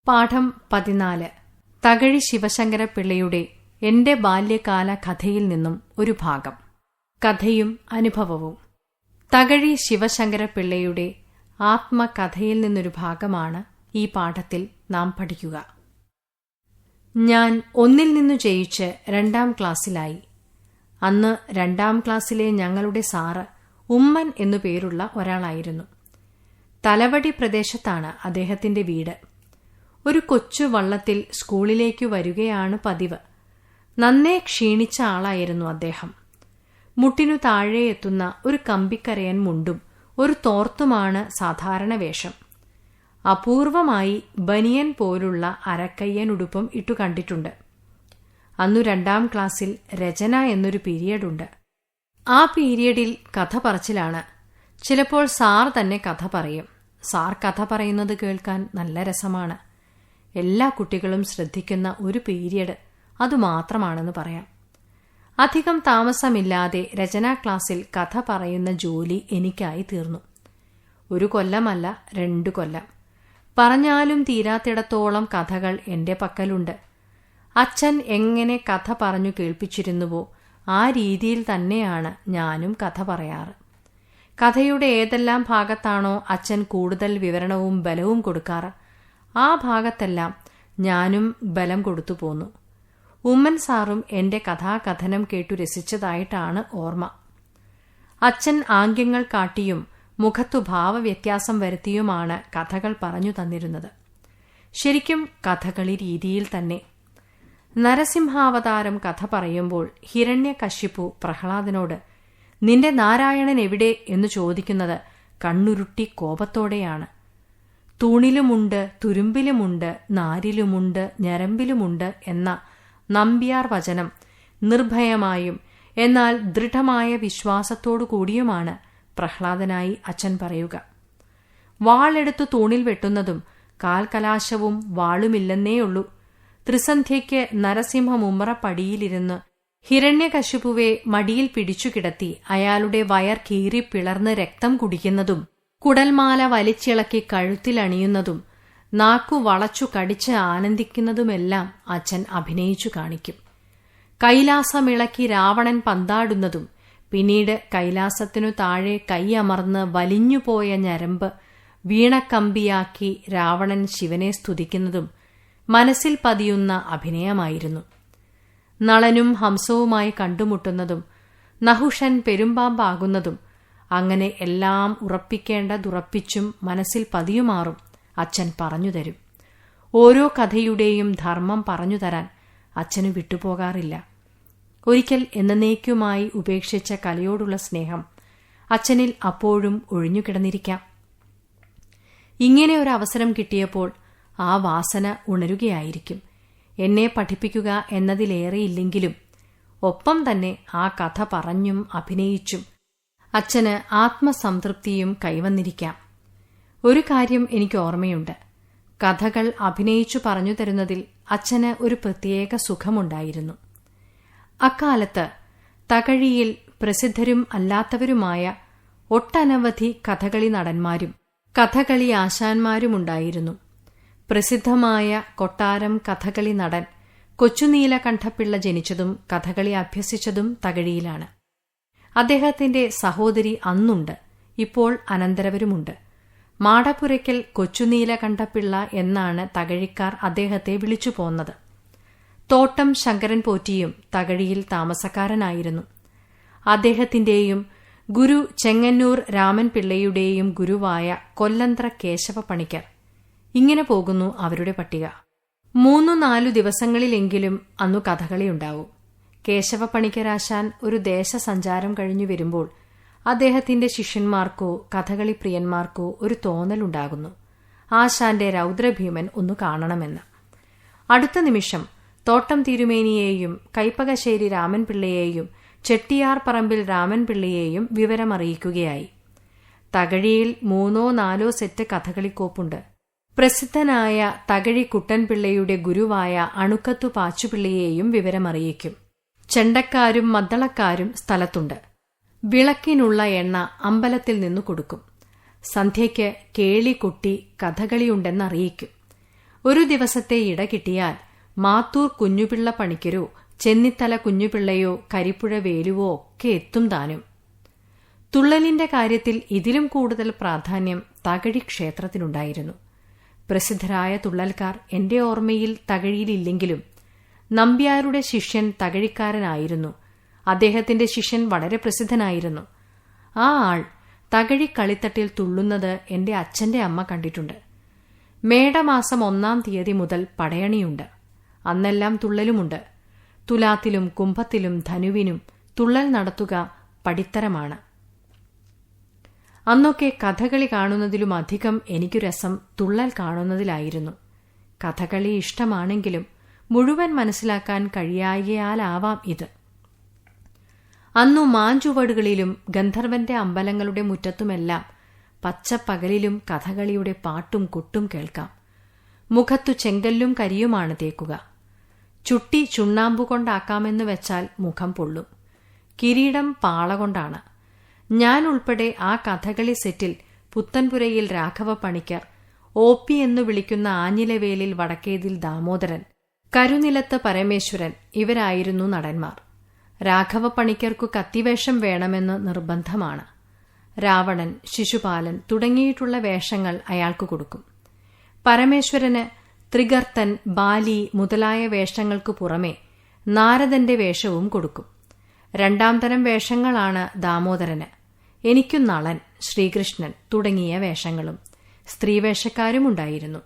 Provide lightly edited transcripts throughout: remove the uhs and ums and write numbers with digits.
പാഠം 14. തകഴി ശിവശങ്കരപ്പിള്ളയുടെ എന്റെ ബാല്യകാല കഥയിൽ നിന്നും ഒരു ഭാഗം. കഥയും അനുഭവവും. തകഴി ശിവശങ്കരപ്പിള്ളയുടെ ആത്മകഥയിൽ നിന്നൊരു ഭാഗമാണ് ഈ പാഠത്തിൽ നാം പഠിക്കുക. ഞാൻ 1 നിന്നു ജയിച്ച് 2 ക്ലാസ്സിലായി. അന്ന് 2 ക്ലാസ്സിലെ ഞങ്ങളുടെ സാറ് ഉമ്മൻ എന്നു പേരുള്ള ഒരാളായിരുന്നു. തലവടി പ്രദേശത്താണ് അദ്ദേഹത്തിന്റെ വീട്. ഒരു കൊച്ചു വള്ളത്തിൽ സ്കൂളിലേക്കു വരികയാണ് പതിവ്. നന്നേ ക്ഷീണിച്ച ആളായിരുന്നു അദ്ദേഹം. മുട്ടിനു താഴെ എത്തുന്ന ഒരു കമ്പിക്കരയൻ മുണ്ടും ഒരു തോർത്തുമാണ് സാധാരണ വേഷം. അപൂർവമായി ബനിയൻ പോലുള്ള അരക്കയ്യൻ ഉടുപ്പും ഇട്ടു കണ്ടിട്ടുണ്ട്. അന്നു 2 ക്ലാസ്സിൽ രചന എന്നൊരു പീരിയഡുണ്ട്. ആ പീരിയഡിൽ കഥ പറച്ചിലാണ്. ചിലപ്പോൾ സാർ തന്നെ കഥ പറയും. സാർ കഥ പറയുന്നത് കേൾക്കാൻ നല്ല രസമാണ്. എല്ലാ കുട്ടികളും ശ്രദ്ധിക്കുന്ന ഒരു പീരിയഡ് അതുമാത്രമാണെന്ന് പറയാം. അധികം താമസമില്ലാതെ രചനാ ക്ലാസ്സിൽ കഥ പറയുന്ന ജോലി എനിക്കായി തീർന്നു. 1 കൊല്ലമല്ല 2 കൊല്ലം. പറഞ്ഞാലും തീരാത്തിടത്തോളം കഥകൾ എന്റെ പക്കലുണ്ട്. അച്ഛൻ എങ്ങനെ കഥ പറഞ്ഞു കേൾപ്പിച്ചിരുന്നുവോ ആ രീതിയിൽ തന്നെയാണ് ഞാനും കഥ പറയാറ്. കഥയുടെ ഏതെല്ലാം ഭാഗത്താണോ അച്ഛൻ കൂടുതൽ വിവരണവും ബലവും കൊടുക്കാറ് ആ ഭാഗത്തെല്ലാം ഞാനും ബലം കൊടുത്തു പോന്നു. ഉമ്മൻ സാറും എന്റെ കഥാകഥനം കേട്ടു രസിച്ചതായിട്ടാണ് ഓർമ്മ. അച്ഛൻ ആംഗ്യങ്ങൾ കാട്ടിയും മുഖത്തു ഭാവവ്യത്യാസം വരുത്തിയുമാണ് കഥകൾ പറഞ്ഞു തന്നിരുന്നത്. ശരിക്കും കഥകളി രീതിയിൽ തന്നെ. നരസിംഹാവതാരം കഥ പറയുമ്പോൾ ഹിരണ്യകശിപു പ്രഹ്ലാദനോട് നിന്റെ നാരായണൻ എവിടെ എന്ന് ചോദിക്കുന്നത് കണ്ണുരുട്ടി കോപത്തോടെയാണ്. തൂണിലുമുണ്ട്, തുരുമ്പിലുമുണ്ട്, നാരിലുമുണ്ട്, ഞരമ്പിലുമുണ്ട് എന്ന നമ്പ്യാർ വചനം നിർഭയമായും എന്നാൽ ദൃഢമായ വിശ്വാസത്തോടു കൂടിയുമാണ് പ്രഹ്ലാദനായി അച്ഛൻ പറയുക. വാളെടുത്തു തൂണിൽ വെട്ടുന്നതും കാൽകലാശവും വാളുമില്ലെന്നേയുള്ളൂ. ത്രിസന്ധ്യയ്ക്ക് നരസിംഹം ഉമ്മറപ്പടിയിലിരുന്ന് ഹിരണ്യകശിപുവെ മടിയിൽ പിടിച്ചുകിടത്തി അയാളുടെ വയർ കീറി പിളർന്ന് രക്തം കുടിക്കുന്നതും കുടൽമാല വലിച്ചിളക്കി കഴുത്തിലണിയുന്നതും നാക്കു വളച്ചു കടിച്ച് ആനന്ദിക്കുന്നതുമെല്ലാം അച്ഛൻ അഭിനയിച്ചു കാണിക്കും. കൈലാസമിളക്കി രാവണൻ പന്താടുന്നതും പിന്നീട് കൈലാസത്തിനു താഴെ കൈയമർന്ന് വലിഞ്ഞുപോയ ഞരമ്പ് വീണക്കമ്പിയാക്കി രാവണൻ ശിവനെ സ്തുതിക്കുന്നതും മനസ്സിൽ പതിയുന്ന അഭിനയമായിരുന്നു. നളനും ഹംസവുമായി കണ്ടുമുട്ടുന്നതും നഹുഷൻ പെരുമ്പാമ്പാകുന്നതും അങ്ങനെ എല്ലാം ഉറപ്പിക്കേണ്ടതുറപ്പിച്ചും മനസ്സിൽ പതിയുമാറും അച്ഛൻ പറഞ്ഞുതരും. ഓരോ കഥയുടെയും ധർമ്മം പറഞ്ഞുതരാൻ അച്ഛനു വിട്ടുപോകാറില്ല. ഒരിക്കൽ എന്നേക്കുമായി ഉപേക്ഷിച്ച കലയോടുള്ള സ്നേഹം അച്ഛനിൽ അപ്പോഴും ഒഴിഞ്ഞുകിടന്നിരിക്കാം. ഇങ്ങനെ ഒരു അവസരം കിട്ടിയപ്പോൾ ആ വാസന ഉണരുകയായിരിക്കും. എന്നെ പഠിപ്പിക്കുക എന്നതിലേറെയില്ലെങ്കിലും ഒപ്പം തന്നെ ആ കഥ പറഞ്ഞും അഭിനയിച്ചും അച്ഛന് ആത്മസംതൃപ്തിയും കൈവന്നിരിക്കാം. ഒരു കാര്യം എനിക്ക് ഓർമ്മയുണ്ട്. കഥകൾ അഭിനയിച്ചു പറഞ്ഞു തരുന്നതിൽ അച്ഛന് ഒരു പ്രത്യേക സുഖമുണ്ടായിരുന്നു. അക്കാലത്ത് തകഴിയിൽ പ്രസിദ്ധരും അല്ലാത്തവരുമായ ഒട്ടനവധി കഥകളി നടന്മാരും കഥകളി ആശാന്മാരുമുണ്ടായിരുന്നു. പ്രസിദ്ധമായ കൊട്ടാരം കഥകളി നടൻ കൊച്ചുനീലകണ്ഠപിള്ള ജനിച്ചതും കഥകളി അഭ്യസിച്ചതും തകഴിയിലാണ്. അദ്ദേഹത്തിന്റെ സഹോദരി അന്നുണ്ട്, ഇപ്പോൾ അനന്തരവരുമുണ്ട്. മാടപ്പുരയ്ക്കൽ കൊച്ചുനീലകണ്ഠപിള്ള എന്നാണ് തകഴിക്കാർ അദ്ദേഹത്തെ വിളിച്ചു പോന്നത്. തോട്ടം ശങ്കരൻ പോറ്റിയും തകഴിയിൽ താമസക്കാരനായിരുന്നു. അദ്ദേഹത്തിന്റെയും ഗുരു ചെങ്ങന്നൂർ രാമൻ പിള്ളയുടെയും ഗുരുവായ കൊല്ലന്ത്ര കേശവ പണിക്കർ. ഇങ്ങനെ പോകുന്നു അവരുടെ പട്ടിക. 3-4 ദിവസങ്ങളിലെങ്കിലും അന്നു കഥകളിയുണ്ടാവും. കേശവ പണിക്കരാശാൻ ഒരു ദേശസഞ്ചാരം കഴിഞ്ഞു വരുമ്പോൾ അദ്ദേഹത്തിന്റെ ശിഷ്യന്മാർക്കോ കഥകളി പ്രിയന്മാർക്കോ ഒരു തോന്നലുണ്ടാകുന്നു, ആശാന്റെ രൗദ്രഭീമൻ ഒന്നു കാണണമെന്ന്. അടുത്ത നിമിഷം തോട്ടം തിരുമേനിയെയും കൈപ്പകശ്ശേരി രാമൻപിള്ളയെയും ചെട്ടിയാർ പറമ്പിൽ രാമൻപിള്ളയെയും വിവരമറിയിക്കുകയായി. തകഴിയിൽ 3-4 സെറ്റ് കഥകളിക്കോപ്പുണ്ട്. പ്രസിദ്ധനായ തകഴി കുട്ടൻപിള്ളയുടെ ഗുരുവായ അണുക്കത്തു പാച്ചുപിള്ളയെയും വിവരമറിയിക്കും. ചെണ്ടക്കാരും മദ്ദളക്കാരും സ്ഥലത്തുണ്ട്. വിളക്കിനുള്ള എണ്ണ അമ്പലത്തിൽ നിന്നു കൊടുക്കും. സന്ധ്യയ്ക്ക് കേളി കൊട്ടി കഥകളിയുണ്ടെന്നറിയിക്കും. ഒരു ദിവസത്തെ ഇട കിട്ടിയാൽ മാത്തൂർ കുഞ്ഞുപിള്ള പണിക്കരോ ചെന്നിത്തല കുഞ്ഞുപിള്ളയോ കരിപ്പുഴ വേലുവോ ഒക്കെ എത്തും താനും. തുള്ളലിന്റെ കാര്യത്തിൽ ഇതിലും കൂടുതൽ പ്രാധാന്യം തകഴി ക്ഷേത്രത്തിനുണ്ടായിരുന്നു. പ്രസിദ്ധരായ തുള്ളൽക്കാർ എന്റെ ഓർമ്മയിൽ തകഴിയിലില്ലെങ്കിലും നമ്പ്യാരുടെ ശിഷ്യൻ തകഴിക്കാരനായിരുന്നു. അദ്ദേഹത്തിന്റെ ശിഷ്യൻ വളരെ പ്രസിദ്ധനായിരുന്നു. ആ ആൾ തകഴി കളിത്തട്ടിൽ തുള്ളുന്നത് എന്റെ അച്ഛന്റെ അമ്മ കണ്ടിട്ടുണ്ട്. മേടമാസം 1-ാം തീയതി മുതൽ പടയണിയുണ്ട്. അന്നെല്ലാം തുള്ളലുമുണ്ട്. തുലാത്തിലും കുംഭത്തിലും ധനുവിനും തുള്ളൽ നടത്തുക പടിത്തരമാണ്. അന്നൊക്കെ കഥകളി കാണുന്നതിലുമധികം എനിക്കു രസം തുള്ളൽ കാണുന്നതിലായിരുന്നു. കഥകളി ഇഷ്ടമാണെങ്കിലും മുഴുവൻ മനസ്സിലാക്കാൻ കഴിയായാലാവാം ഇത്. അന്നു മാഞ്ചുവടുകളിലും ഗന്ധർവന്റെ അമ്പലങ്ങളുടെ മുറ്റത്തുമെല്ലാം പച്ചപ്പകലിലും കഥകളിയുടെ പാട്ടും കൊട്ടും കേൾക്കാം. മുഖത്തു ചെങ്കല്ലും കരിയുമാണ് തേക്കുക. ചുട്ടി ചുണ്ണാമ്പുകൊണ്ടാക്കാമെന്ന് വെച്ചാൽ മുഖം പൊള്ളും. കിരീടം പാള കൊണ്ടാണ്. ഞാൻ ഉൾപ്പെടെ ആ കഥകളി സെറ്റിൽ പുത്തൻപുരയിൽ രാഘവ പണിക്കർ, OP എന്നു വിളിക്കുന്ന ആഞ്ഞിലവേലിൽ വടക്കേതിൽ ദാമോദരൻ, കരുനിലത്ത് പരമേശ്വരൻ ഇവരായിരുന്നു നടന്മാർ. രാഘവ പണിക്കർക്കു കത്തിവേഷം വേണമെന്ന് നിർബന്ധമാണ്. രാവണൻ, ശിശുപാലൻ തുടങ്ങിയിട്ടുള്ള വേഷങ്ങൾ അയാൾക്കു കൊടുക്കും. പരമേശ്വരന് ത്രിഗർത്തൻ, ബാലി മുതലായ വേഷങ്ങൾക്കു പുറമെ നാരദന്റെ വേഷവും കൊടുക്കും. 2-ാം തരം വേഷങ്ങളാണ് ദാമോദരന്. എനിക്കു നളൻ, ശ്രീകൃഷ്ണൻ തുടങ്ങിയ വേഷങ്ങളും. സ്ത്രീവേഷക്കാരുമുണ്ടായിരുന്നു.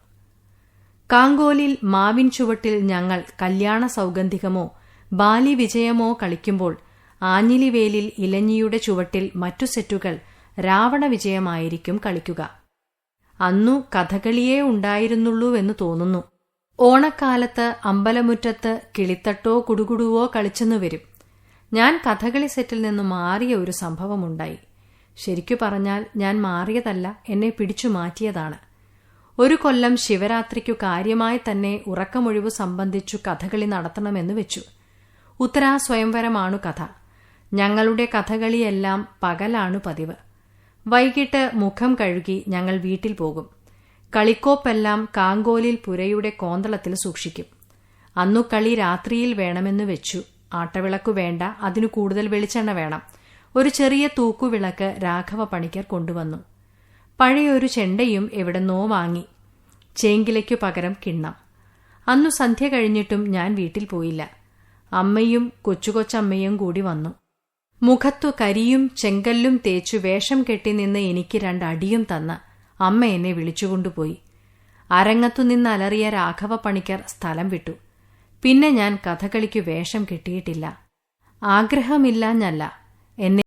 കാങ്കോലിൽ മാവിൻ ചുവട്ടിൽ ഞങ്ങൾ കല്യാണ സൗഗന്ധികമോ ബാലി വിജയമോ കളിക്കുമ്പോൾ ആഞ്ഞിലിവേലിൽ ഇലഞ്ഞിയുടെ ചുവട്ടിൽ മറ്റു സെറ്റുകൾ രാവണ വിജയമായിരിക്കും കളിക്കുക. അന്നു കഥകളിയേ ഉണ്ടായിരുന്നുള്ളൂവെന്ന് തോന്നുന്നു. ഓണക്കാലത്ത് അമ്പലമുറ്റത്ത് കിളിത്തട്ടോ കുടുകുടുവോ കളിച്ചെന്നു വരും. ഞാൻ കഥകളി സെറ്റിൽ നിന്നു മാറിയ ഒരു സംഭവമുണ്ടായി. ശരിക്കു പറഞ്ഞാൽ ഞാൻ മാറിയതല്ല, എന്നെ പിടിച്ചു മാറ്റിയതാണ്. ഒരു കൊല്ലം ശിവരാത്രിക്കു കാര്യമായി തന്നെ ഉറക്കമൊഴിവു സംബന്ധിച്ചു കഥകളി നടത്തണമെന്ന് വെച്ചു. ഉത്തരാ സ്വയംവരമാണു കഥ. ഞങ്ങളുടെ കഥകളിയെല്ലാം പകലാണു പതിവ്. വൈകിട്ട് മുഖം കഴുകി ഞങ്ങൾ വീട്ടിൽ പോകും. കളിക്കോപ്പെല്ലാം കാങ്കോലിൽ പുരയുടെ കോന്തളത്തിൽ സൂക്ഷിക്കും. അന്നു കളി രാത്രിയിൽ വേണമെന്ന് വെച്ചു. ആട്ടവിളക്കു വേണ്ട, അതിനു കൂടുതൽ വെളിച്ചെണ്ണ വേണം. ഒരു ചെറിയ തൂക്കുവിളക്ക് രാഘവ പണിക്കർ കൊണ്ടുവന്നു. പഴയൊരു ചെണ്ടയും എവിടെന്നോ വാങ്ങി. ചേങ്കിലയ്ക്കു പകരം കിണ്ണം. അന്നു സന്ധ്യ കഴിഞ്ഞിട്ടും ഞാൻ വീട്ടിൽ പോയില്ല. അമ്മയും കൊച്ചുകൊച്ചമ്മയും കൂടി വന്നു. മുഖത്തു കരിയും ചെങ്കല്ലും തേച്ചു വേഷം കെട്ടി നിന്ന് എനിക്ക് 2 അടിയും തന്ന് അമ്മ എന്നെ വിളിച്ചുകൊണ്ടുപോയി. അരങ്ങത്തുനിന്ന് അലറിയ രാഘവ പണിക്കർ സ്ഥലം വിട്ടു. പിന്നെ ഞാൻ കഥകളിക്കു വേഷം കെട്ടിയിട്ടില്ല. ആഗ്രഹമില്ലാഞ്ഞല്ല, എന്നെ